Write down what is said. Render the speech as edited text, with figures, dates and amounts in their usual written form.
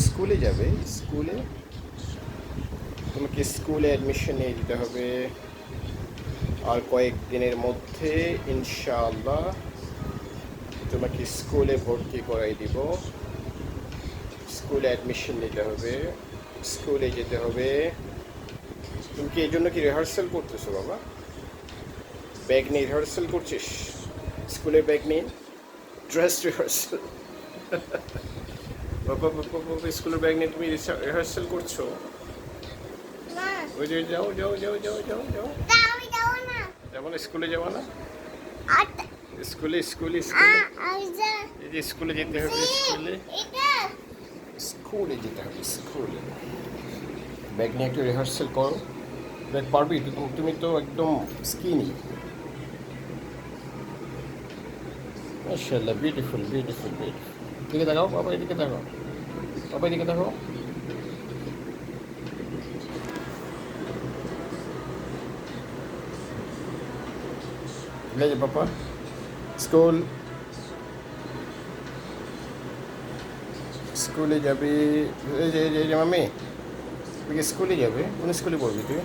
স্কুলে যাবে, স্কুলে তোমাকে স্কুলে অ্যাডমিশন নিয়ে দিতে হবে। আর কয়েকদিনের মধ্যে ইনশাআল্লাহ তোমাকে স্কুলে ভর্তি করাই দিব। স্কুলে অ্যাডমিশন নিতে হবে, স্কুলে যেতে হবে। তুমি কি এই জন্য কি রিহার্সাল করতেছো বাবা? ব্যাগ নিয়ে রিহার্সাল করছিস? স্কুলের ব্যাগ নিয়ে ড্রেস রিহার্সাল? বাবা বাবা বাবা, স্কুলের ব্যাগ নিয়ে তুমি রিহার্সাল করছো? না, ওই যে যাও যাও যাও যাও যাও যাও। আমি যাবো না। যেমন স্কুলে যাবো না? আর স্কুলে স্কুলে স্কুলে আর যা এই যে স্কুলে যেতে হবে, স্কুলে এটা স্কুলে যেতে হবে, স্কুলে। ব্যাগ নিয়ে একটু রিহার্সাল করো। ব্যাগ পারবি? তুমি তো একদম স্কিনি। মাশাআল্লাহ, বিউটিফুল বিউটিফুল বিউটিফুল। এদিকে দেখাও বাবা, এদিকে দেখাও বাবা, এদিকে দেখাও। এই যে পাপা, স্কুল স্কুলে যাবে। এই যে মাম্মি, তুই কি স্কুলে যাবে? কোন স্কুলে পড়বি তুই?